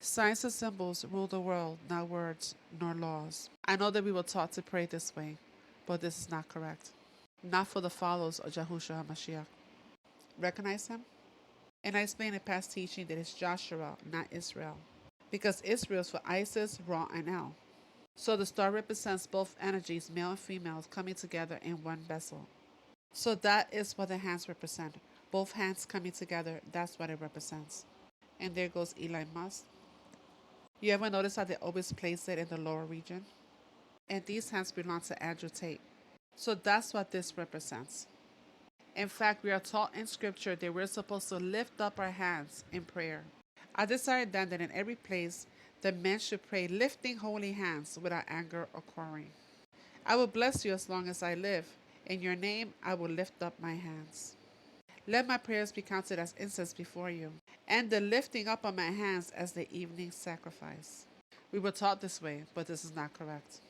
Signs and symbols rule the world, not words nor laws. I know that we were taught to pray this way, but this is not correct. Not for the followers of Yahushua HaMashiach. Recognize him? And I explained in past teaching that it's Joshua, not Israel. Because Israel is for Isis, Ra, and El. So the star represents both energies, male and female, coming together in one vessel. So that is what the hands represent. Both hands coming together, that's what it represents. And there goes Eli Musk. You ever notice how they always place it in the lower region? And these hands belong to Andrew Tate. So that's what this represents. In fact, we are taught in scripture that we're supposed to lift up our hands in prayer. I decided then that in every place, the men should pray lifting holy hands without anger or quarreling. I will bless you as long as I live. In your name, I will lift up my hands. Let my prayers be counted as incense before you, and the lifting up of my hands as the evening sacrifice. We were taught this way, but this is not correct.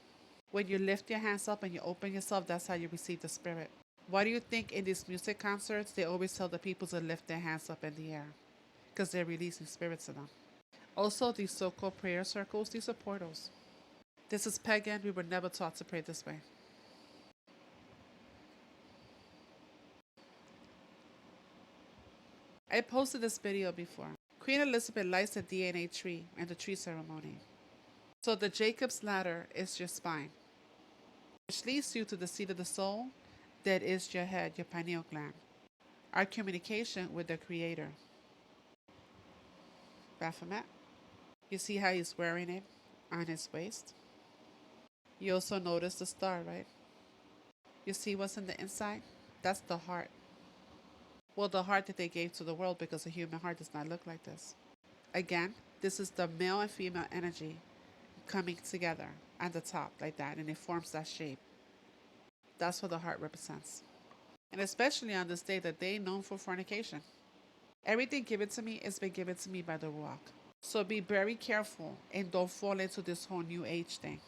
When you lift your hands up and you open yourself, that's how you receive the Spirit. Why do you think in these music concerts they always tell the people to lift their hands up in the air? Because they're releasing spirits in them. Also, these so called prayer circles, these are portals. This is pagan. We were never taught to pray this way. I posted this video before. Queen Elizabeth lights the DNA tree and the tree ceremony. So the Jacob's ladder is your spine, which leads you to the seat of the soul, that is your head, your pineal gland. Our communication with the Creator. Baphomet. You see how he's wearing it on his waist? You also notice the star, right? You see what's in the inside? That's the heart. Well, the heart that they gave to the world, because a human heart does not look like this. Again, this is the male and female energy coming together at the top like that, and it forms that shape. That's what the heart represents. And especially on this day, the day known for fornication. Everything given to me has been given to me by the Ruach. So be very careful and don't fall into this whole new age thing.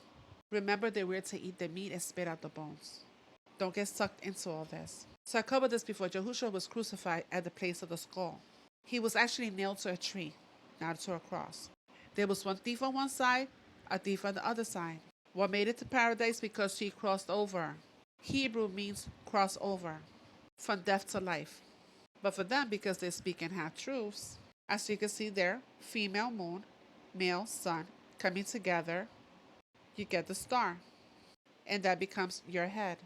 Remember that we're to eat the meat and spit out the bones. Don't get sucked into all this. So I covered this before. Yahushua was crucified at the place of the skull. He was actually nailed to a tree, not to a cross. There was one thief on one side, a thief on the other side. One made it to paradise because he crossed over. Hebrew means cross over, from death to life. But for them, because they're speaking half truths, as you can see there, female moon, male sun coming together, you get the star. And that becomes your head.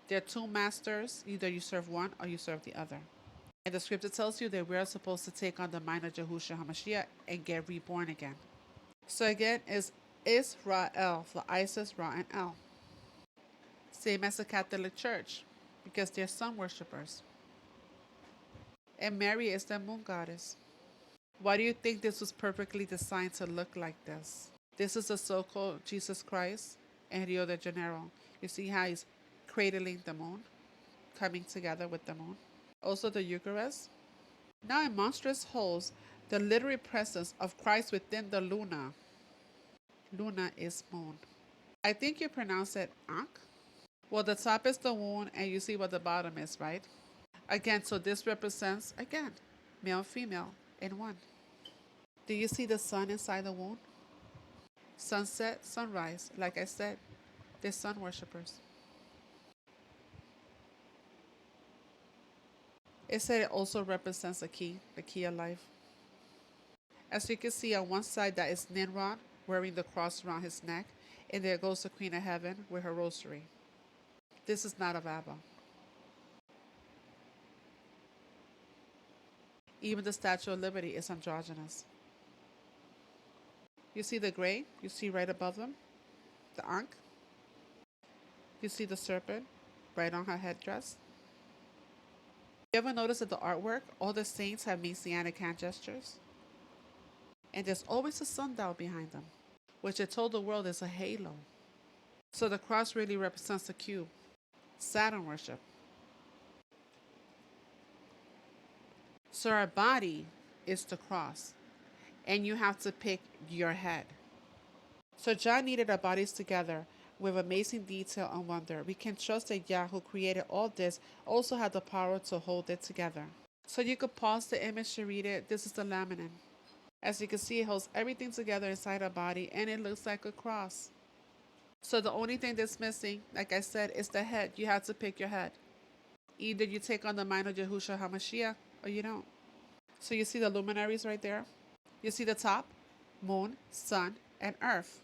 There are two masters, either you serve one or you serve the other. And the scripture tells you that we're supposed to take on the mind of Yahushua HaMashiach and get reborn again. So again, is Israel for Isis, Ra, and El. Same as the Catholic Church, because they're sun worshippers. And Mary is the moon goddess. Why do you think this was perfectly designed to look like this? This is the so-called Jesus Christ in Rio de Janeiro. You see how he's cradling the moon, coming together with the moon. Also the Eucharist. Now in monstrous holes, the literary presence of Christ within the Luna. Luna is moon. I think you pronounce it Ankh. Well, the top is the wound, and you see what the bottom is, right? Again, so this represents, again, male and female in one. Do you see the sun inside the wound? Sunset, sunrise. Like I said, they're sun worshippers. It said it also represents a key, the key of life. As you can see on one side, that is Nimrod wearing the cross around his neck, and there goes the Queen of Heaven with her rosary. This is not of Abba. Even the Statue of Liberty is androgynous. You see the gray? You see right above them? The Ankh? You see the serpent right on her headdress? You ever notice that the artwork, all the saints have messianic hand gestures? And there's always a sundial behind them, which it told the world is a halo. So the cross really represents the cube. Saturn worship. So our body is the cross, and you have to pick your head. So John needed our bodies together with amazing detail and wonder. We can trust that Yah, who created all this, also had the power to hold it together. So you could pause the image to read it. This is the laminin. As you can see, it holds everything together inside our body, and it looks like a cross. So the only thing that's missing, like I said, is the head. You have to pick your head. Either you take on the mind of Yahushua HaMashiach or you don't. So you see the luminaries right there? You see the top? Moon, sun, and earth.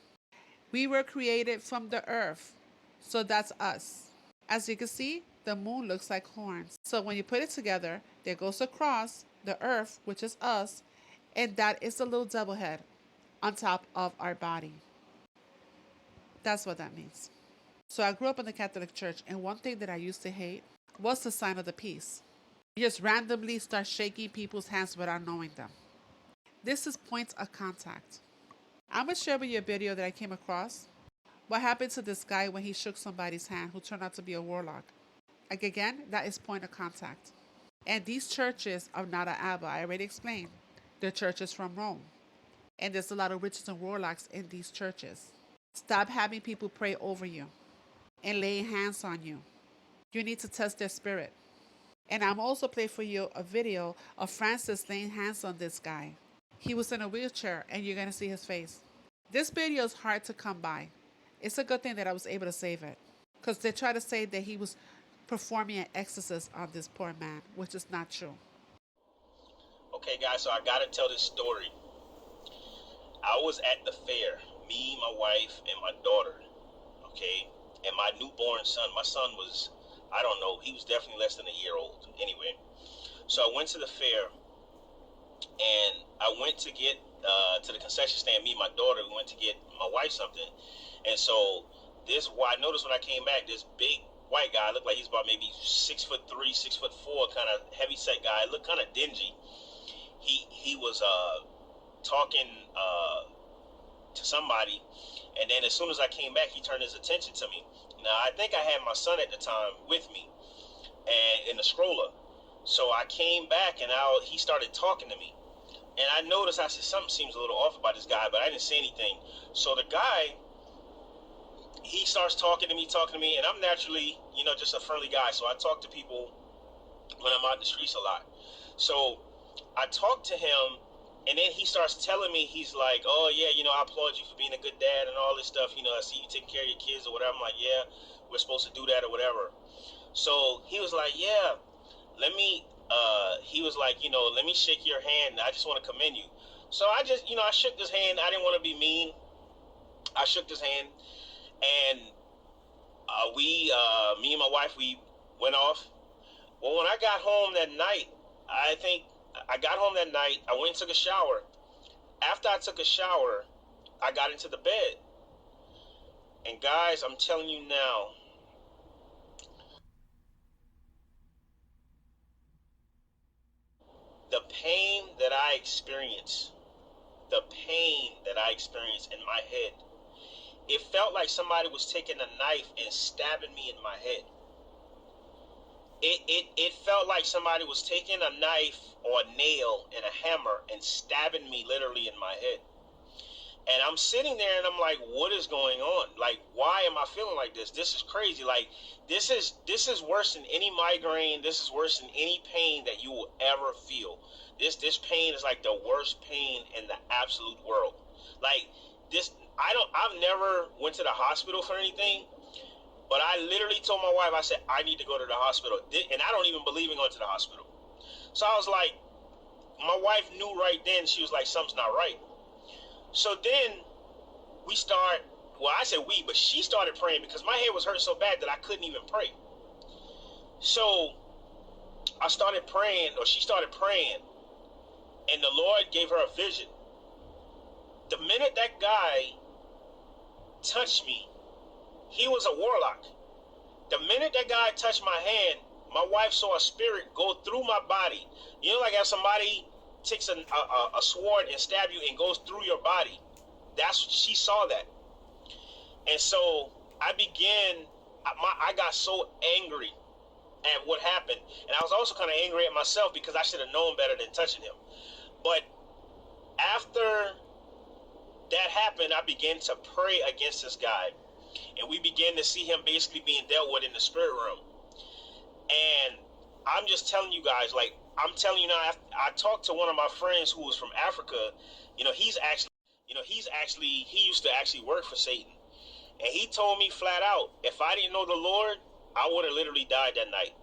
We were created from the earth. So that's us. As you can see, the moon looks like horns. So when you put it together, there goes across the earth, which is us, and that is the little devil head on top of our body. That's what that means. So I grew up in the Catholic Church, and one thing that I used to hate was the sign of the peace. You just randomly start shaking people's hands without knowing them. This is points of contact. I'm going to share with you a video that I came across. What happened to this guy when he shook somebody's hand who turned out to be a warlock? Like again, that is point of contact. And these churches are not an Abba. I already explained. They're churches from Rome. And there's a lot of witches and warlocks in these churches. Stop having people pray over you and laying hands on you. You need to test their spirit. And I'm also playing for you a video of Francis laying hands on this guy. He was in a wheelchair, and you're going to see his face. This video is hard to come by. It's a good thing that I was able to save it, because they try to say that he was performing an exorcism on this poor man, which is not true. Okay, guys, so I got to tell this story. I was at the fair, me, my wife, and my daughter, okay, and my newborn son. My son was, I don't know, he was definitely less than a year old. Anyway, so I went to the fair, and I went to get to the concession stand. Me and my daughter, we went to get my wife something. And so I noticed when I came back, this big white guy, looked like he's about maybe 6'3", 6'4", kind of heavy set guy, looked kind of dingy. He was talking to somebody, and then as soon as I came back, he turned his attention to me. Now I think I had my son at the time with me, and in the stroller. So I came back, and he started talking to me. And I noticed, I said, something seems a little off about this guy, but I didn't say anything. So the guy, he starts talking to me, and I'm naturally, just a friendly guy. So I talk to people when I'm out in the streets a lot. So I talked to him, and then he starts telling me, he's like, oh, yeah, I applaud you for being a good dad and all this stuff. I see you taking care of your kids or whatever. I'm like, yeah, we're supposed to do that or whatever. So he was like, yeah, he was like, let me shake your hand. I just want to commend you. So I just, I shook his hand. I didn't want to be mean. I shook his hand, and me and my wife, we went off. Well, when I got home that night, I went and took a shower. After I took a shower, I got into the bed. And guys, I'm telling you now, the pain that I experienced in my head, it felt like somebody was taking a knife and stabbing me in my head. It felt like somebody was taking a knife or a nail and a hammer and stabbing me literally in my head. And I'm sitting there and I'm like, what is going on? Like, why am I feeling like this? This is crazy. Like, this is worse than any migraine. This is worse than any pain that you will ever feel. This pain is like the worst pain in the absolute world. Like this, I've never went to the hospital for anything, but I literally told my wife, I said, I need to go to the hospital. And I don't even believe in going to the hospital. So I was like, my wife knew right then, she was like, something's not right. So then but she started praying because my head was hurting so bad that I couldn't even pray. So I started praying, or she started praying, and the Lord gave her a vision. The minute that guy touched me, he was a warlock. The minute that guy touched my hand, my wife saw a spirit go through my body. Like if somebody takes a sword and stab you and goes through your body. She saw that. And so I got so angry at what happened. And I was also kind of angry at myself because I should have known better than touching him. But after that happened, I began to pray against this guy. And we began to see him basically being dealt with in the spirit realm. And I'm just telling you guys, like, I'm telling you now, I talked to one of my friends who was from Africa. He used to actually work for Satan. And he told me flat out, if I didn't know the Lord, I would have literally died that night.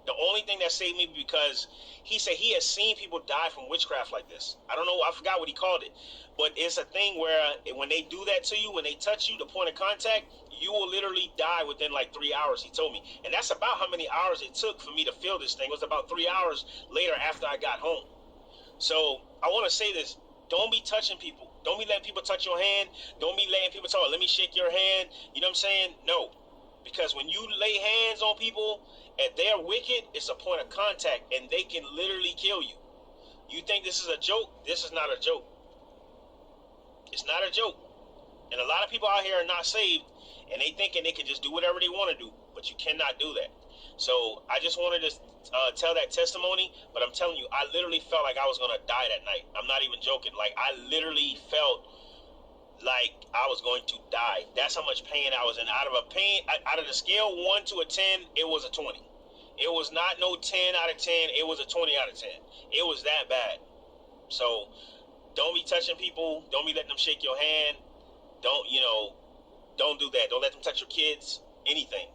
The only thing that saved me, because he said he has seen people die from witchcraft like this. I don't know, I forgot what he called it. But it's a thing where when they do that to you, when they touch you, the point of contact, you will literally die within like 3 hours, he told me. And that's about how many hours it took for me to feel this thing. It was about 3 hours later after I got home. So I want to say this. Don't be touching people. Don't be letting people touch your hand. Don't be letting people tell, let me shake your hand. You know what I'm saying? No. Because when you lay hands on people and they're wicked, it's a point of contact and they can literally kill you. You think this is a joke? This is not a joke. It's not a joke. And a lot of people out here are not saved and they thinking they can just do whatever they want to do. But you cannot do that. So I just wanted to tell that testimony. But I'm telling you, I literally felt like I was going to die that night. I'm not even joking. Like, I literally felt like I was going to die. That's how much pain I was in. Out of the scale 1 to a 10, it was a 20. It was not no 10 out of 10. It was a 20 out of 10. It was that bad. So don't be touching people. Don't be letting them shake your hand. Don't do that. Don't let them touch your kids. Anything.